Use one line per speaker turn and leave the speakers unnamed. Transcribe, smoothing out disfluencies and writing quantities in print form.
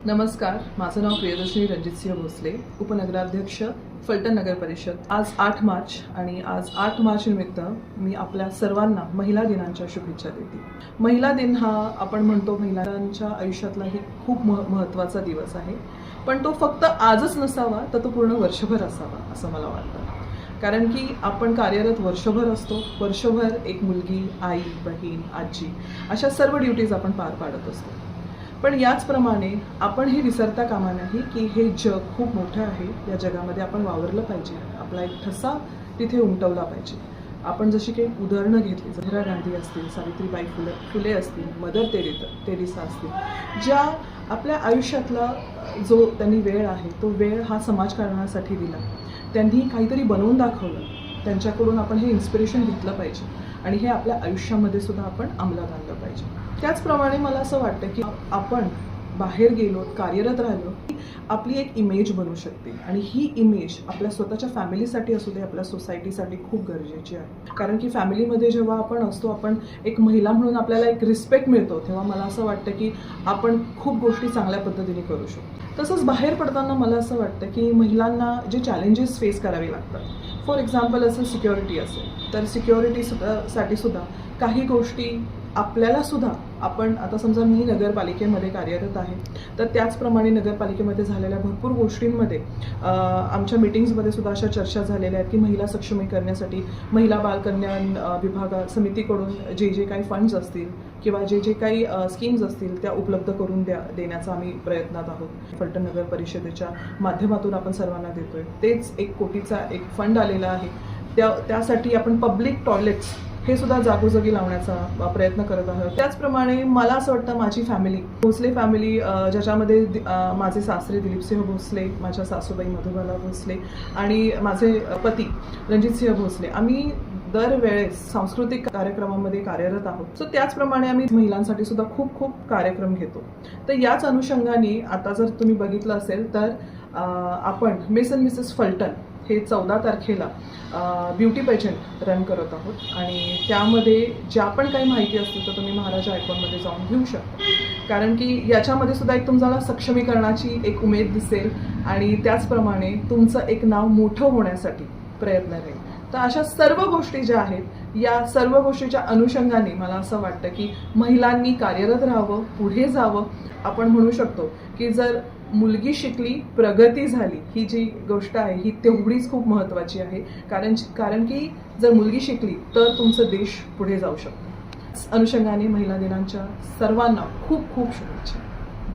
नमस्कार, माझं नाव प्रियदर्शनी रणजितसिंह भोसले, उपनगराध्यक्ष फलटण नगर परिषद। आज 8 मार्च आणि आज 8 मार्च निमित्त मी आपल्या सर्वांना महिला दिनाच्या शुभेच्छा देते। महिला दिन हा आपण म्हणतो महिलांच्या आयुष्यातला ही खूप महत्त्वाचा दिवस आहे, पण तो फक्त आजच नसावा तर तो पूर्ण वर्षभर असावा असं मला वाटतं। कारण की आपण कार्यरत वर्षभर असतो, वर्षभर एक मुलगी, आई, बहीण, आजी अशा सर्व ड्युटीज आपण पार पाडत असतो। पण याचप्रमाणे आपण हे विसरता कामा नाही की हे जग खूप मोठं आहे, या जगामध्ये आपण वावरलं पाहिजे, आपला एक ठसा तिथे उमटवला पाहिजे। आपण जशी काही उदाहरणं घेतली, इंदिरा गांधी असतील, सावित्रीबाई फुले असतील, मदर तेरेसा असतील, ज्या आपल्या आयुष्यातला जो त्यांनी वेळ आहे तो वेळ हा समाजकारणासाठी दिला, त्यांनी काहीतरी बनवून दाखवलं, त्यांच्याकडून आपण हे इन्स्पिरेशन घेतलं पाहिजे आणि हे आपल्या आयुष्यामध्ये सुद्धा आपण अंमलात आणलं पाहिजे। त्याचप्रमाणे मला असं वाटतं की आपण बाहेर गेलो, कार्यरत राहिलो, आपली एक इमेज बनू शकते आणि ही इमेज आपल्या स्वतःच्या फॅमिलीसाठी असू दे, आपल्या सोसायटीसाठी खूप गरजेची आहे। कारण की फॅमिलीमध्ये जेव्हा आपण असतो, आपण एक महिला म्हणून आपल्याला एक रिस्पेक्ट मिळतो, तेव्हा मला असं वाटतं की आपण खूप गोष्टी चांगल्या पद्धतीने करू शकतो। तसंच बाहेर पडताना मला असं वाटतं की महिलांना जे चॅलेंजेस फेस करावे लागतात, फॉर एक्झाम्पल असं सिक्युरिटी असेल तर सिक्युरिटीसाठी सुद्धा काही गोष्टी आपल्याला सुद्धा, आपण आता समजा मी नगरपालिकेमध्ये कार्यरत आहे तर त्याचप्रमाणे नगरपालिकेमध्ये झालेल्या भरपूर गोष्टींमध्ये आमच्या मीटिंग्समध्ये सुद्धा अशा चर्चा झालेल्या आहेत की महिला सक्षमीकरणासाठी महिला बालकल्याण विभाग समितीकडून जे काही फंड्स असतील किंवा जे काही स्कीम्स असतील त्या उपलब्ध करून देण्याचा आम्ही प्रयत्नात आहोत। फलटण नगर परिषदेच्या माध्यमातून आपण सर्वांना देतोय। तेच 1 कोटीचा एक फंड आलेला आहे, त्यासाठी आपण पब्लिक टॉयलेट्स हे सुद्धा जागोजागी लावण्याचा प्रयत्न करत आहोत। त्याचप्रमाणे मला असं वाटतं माझी फॅमिली, भोसले फॅमिली, ज्याच्यामध्ये माझे सासरे दिलीपसिंह भोसले, माझ्या सासूबाई मधुबाला भोसले आणि माझे पती रणजितसिंह भोसले, आम्ही दरवेळेस सांस्कृतिक कार्यक्रमामध्ये कार्यरत आहोत। सो त्याचप्रमाणे आम्ही महिलांसाठी सुद्धा खूप कार्यक्रम घेतो। तर याच अनुषंगाने आता जर तुम्ही बघितलं असेल तर आपण मिस अँड मिसेस फलटण हे 14 तारखेला ब्युटी पेजंट रन करत आहोत आणि त्यामध्ये ज्या पण काही माहिती असतील तर तुम्ही महाराजा आयकॉनमध्ये जाऊन घेऊ शकता। कारण की याच्यामध्ये सुद्धा एक तुम्हाला सक्षमीकरणाची एक उमेद दिसेल आणि त्याचप्रमाणे तुमचं एक नाव मोठं होण्यासाठी प्रयत्न राहील। तर अशा सर्व गोष्टी ज्या आहेत, या सर्व गोष्टीच्या अनुषंगाने मला असं वाटतं की महिलांनी कार्यरत राहावं, पुढे जावं। आपण म्हणू शकतो की जर मुलगी शिकली, प्रगती झाली, ही जी गोष्ट आहे ही तेवढीच खूप महत्त्वाची आहे। कारण की जर मुलगी शिकली तर तुमचा देश पुढे जाऊ शकतो। अनुषंगाने महिला दिनाच्या सर्वांना खूप शुभेच्छा।